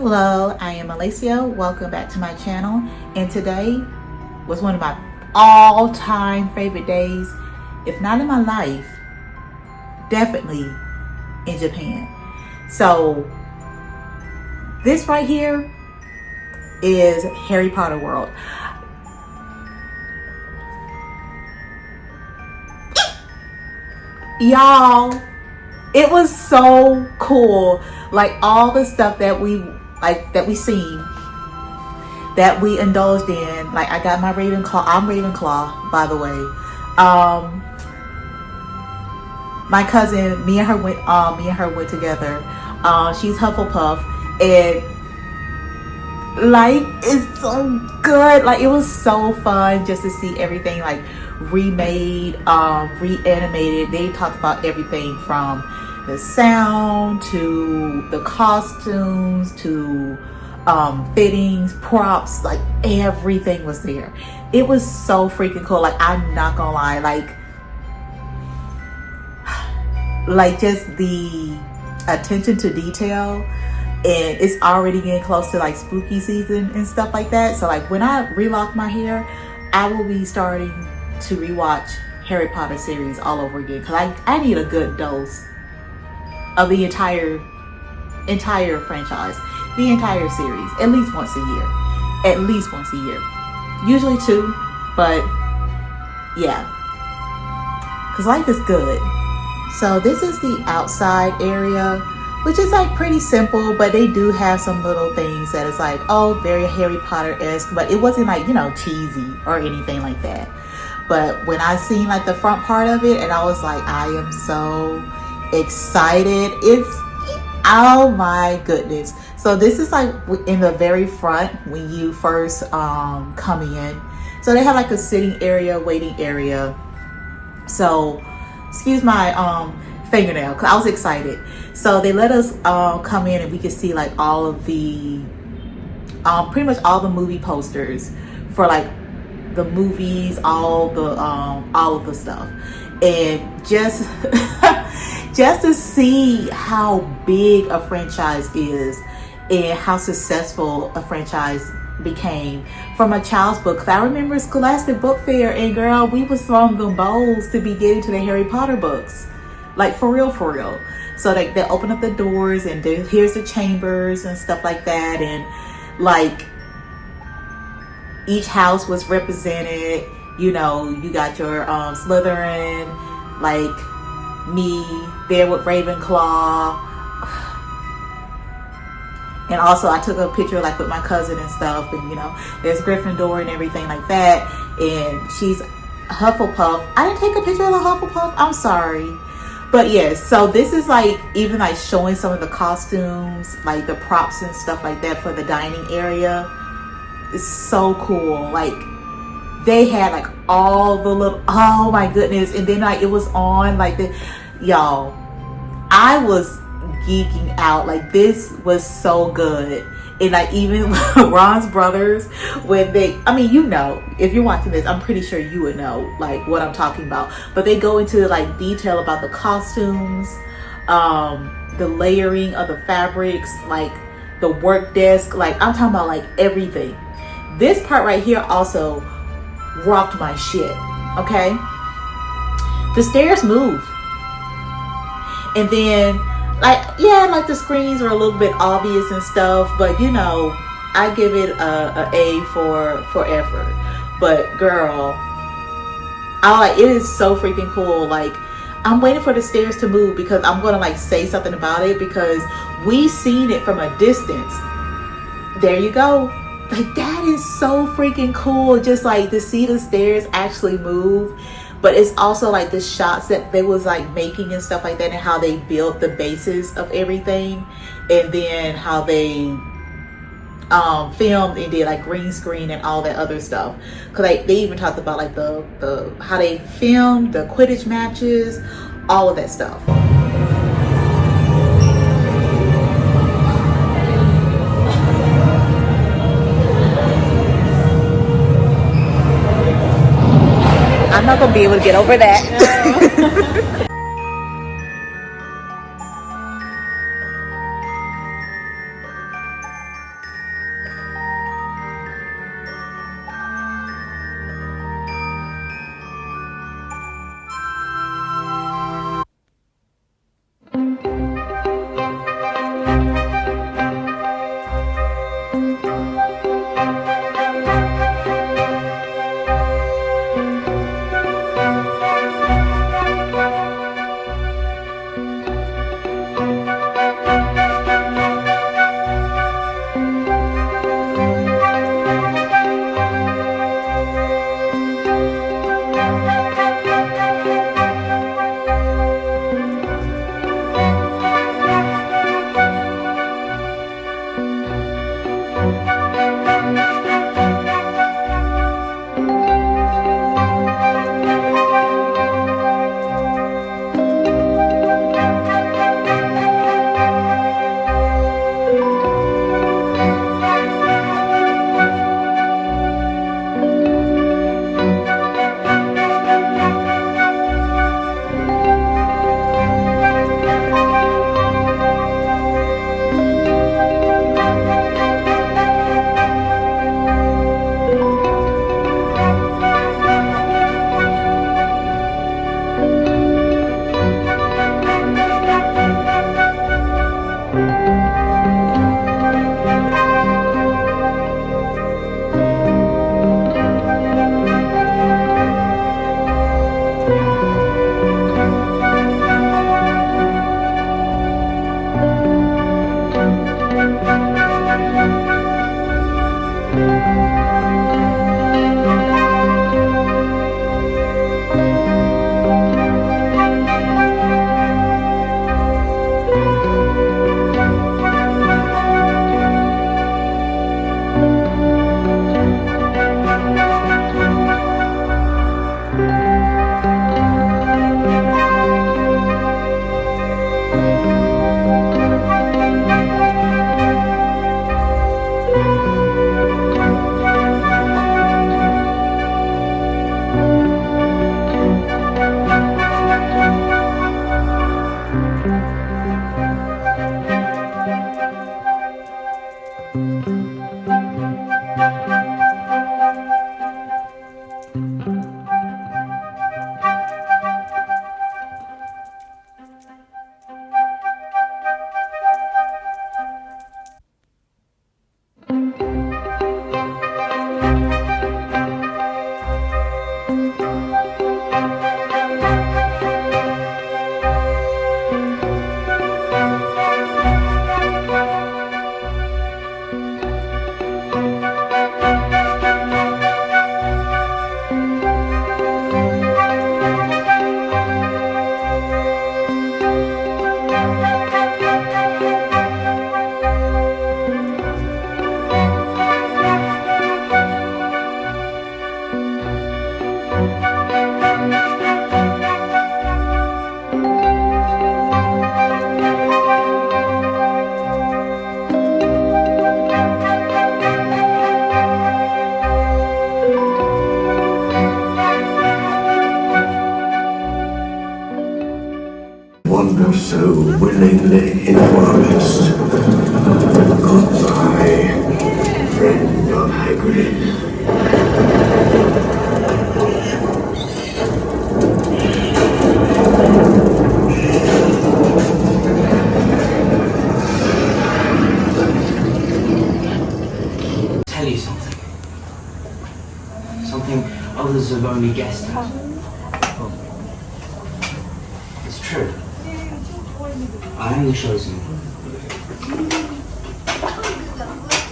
Hello, I am Alicia. Welcome back to my channel. And today was one of my all-time favorite days, if not in my life, definitely in Japan. So this right here is Harry Potter World. Y'all, it was so cool. Like all the stuff that we seen, that we indulged in. Like I got my Ravenclaw. I'm Ravenclaw, by the way. My cousin, me and her went together. She's Hufflepuff, and like it's so good. Like it was so fun just to see everything like remade, reanimated. They talked about everything from the sound to the costumes to fittings, props, like everything was there. It was so freaking cool. Like I'm not gonna lie, like just the attention to detail, and it's already getting close to like spooky season and stuff like that. So like when I relock my hair, I will be starting to rewatch Harry Potter series all over again, because I need a good dose of the entire franchise, the entire series, at least once a year, usually two, but yeah, because life is good. So this is the outside area, which is like pretty simple, but they do have some little things that is like, oh, very Harry Potter-esque, but it wasn't like, you know, cheesy or anything like that. But when I seen like the front part of it, and I was like, I am so excited. It's, oh my goodness. So this is like in the very front when you first come in. So they have like a sitting area, waiting area. So excuse my fingernail, because I was excited. So they let us come in, and we could see like all of the pretty much all the movie posters for like the movies, all of the stuff. And just just to see how big a franchise is and how successful a franchise became from a child's book. 'Cause I remember Scholastic Book Fair, and girl, we was throwing them bowls to be getting to the Harry Potter books, like for real. So they open up the doors, and here's the chambers and stuff like that, and like each house was represented. You know, you got your Slytherin, like me there with Ravenclaw, and also I took a picture like with my cousin and stuff, and you know, there's Gryffindor and everything like that, and she's Hufflepuff. I didn't take a picture of the Hufflepuff, I'm sorry. But yes, so this is like even like showing some of the costumes, like the props and stuff like that for the dining area. It's so cool. Like they had like all the little, oh my goodness. And then like it was on like the, y'all, I was geeking out. Like this was so good. And like even Ron's brothers, when they, I mean, you know, if you're watching this, I'm pretty sure you would know like what I'm talking about. But they go into like detail about the costumes, the layering of the fabrics, like the work desk. Like I'm talking about like everything. This part right here also rocked my shit, okay? The stairs move. And then, like, yeah, like the screens are a little bit obvious and stuff, but you know, I give it a A for effort. But girl, it is so freaking cool. Like, I'm waiting for the stairs to move because I'm gonna like say something about it, because we seen it from a distance. There you go. Like that is so freaking cool, just like to see the stairs actually move. But it's also like the shots that they was like making and stuff like that, and how they built the basis of everything, and then how they filmed and did like green screen and all that other stuff. Cause like they even talked about like the how they filmed the Quidditch matches, all of that stuff. I'm not gonna be able to get over that. No. so willingly in forest. Goodbye, friend of Hagrid. Tell you something. Something others have only guessed at. It's true. I am the chosen one.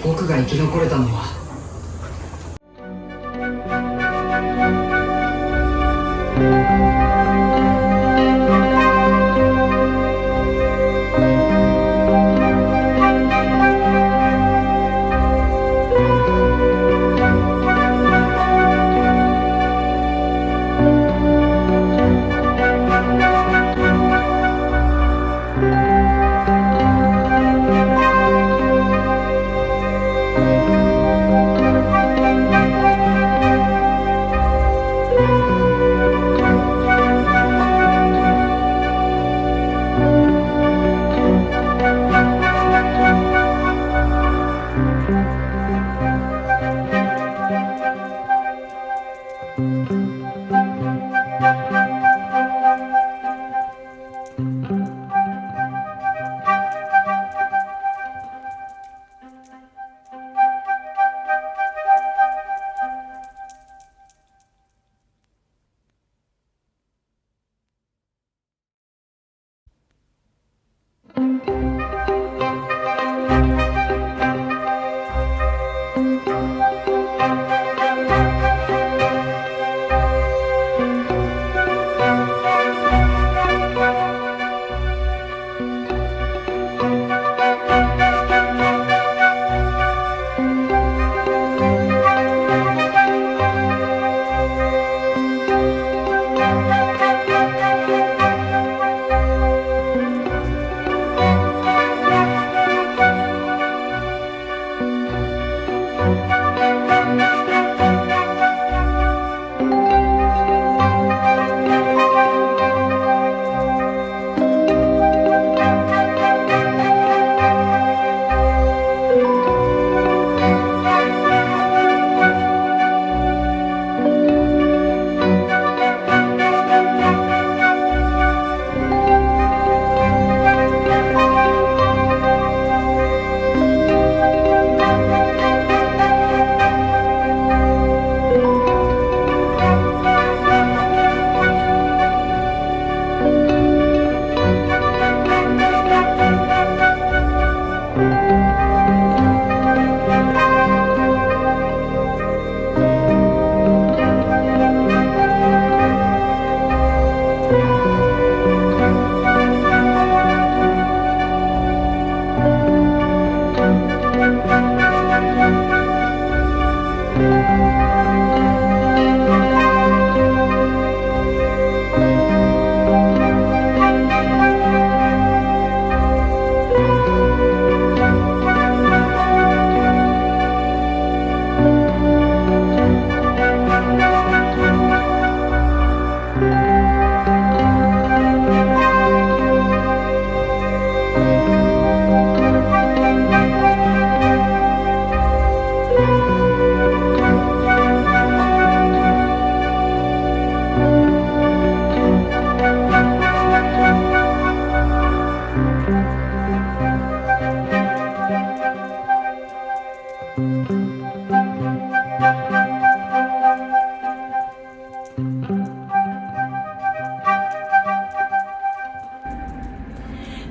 僕が生き残れたのは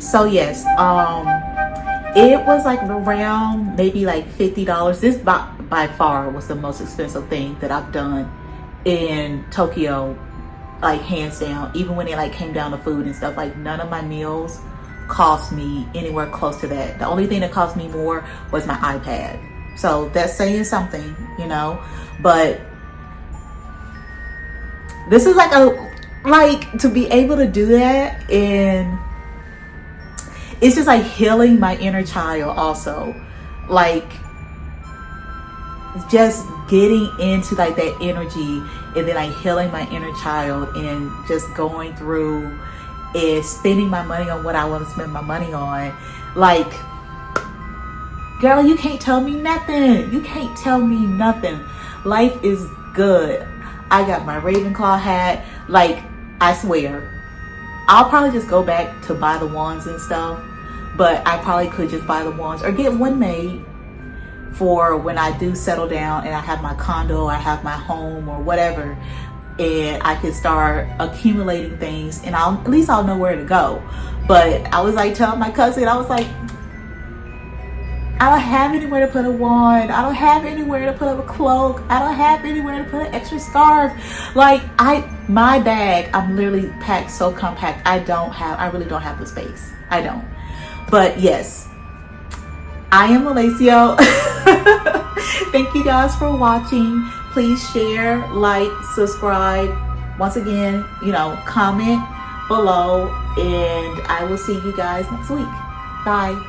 So yes, it was like around maybe like $50. This by far was the most expensive thing that I've done in Tokyo, like hands down. Even when it like came down to food and stuff, like none of my meals cost me anywhere close to that. The only thing that cost me more was my iPad. So that's saying something, you know. But this is like to be able to do that, and it's just like healing my inner child also, like just getting into like that energy, and then like healing my inner child and just going through and spending my money on what I want to spend my money on. Like, girl, you can't tell me nothing. You can't tell me nothing. Life is good. I got my Ravenclaw hat. Like, I swear, I'll probably just go back to buy the wands and stuff. But I probably could just buy the wands or get one made for when I do settle down and I have my condo, I have my home or whatever, and I can start accumulating things, and at least I'll know where to go. But I was like telling my cousin, I was like, I don't have anywhere to put a wand. I don't have anywhere to put a cloak. I don't have anywhere to put an extra scarf. Like, my bag, I'm literally packed so compact. I really don't have the space. I don't. But yes, I am Malacio. Thank you guys for watching. Please share, like, subscribe. Once again, comment below, and I will see you guys next week. Bye.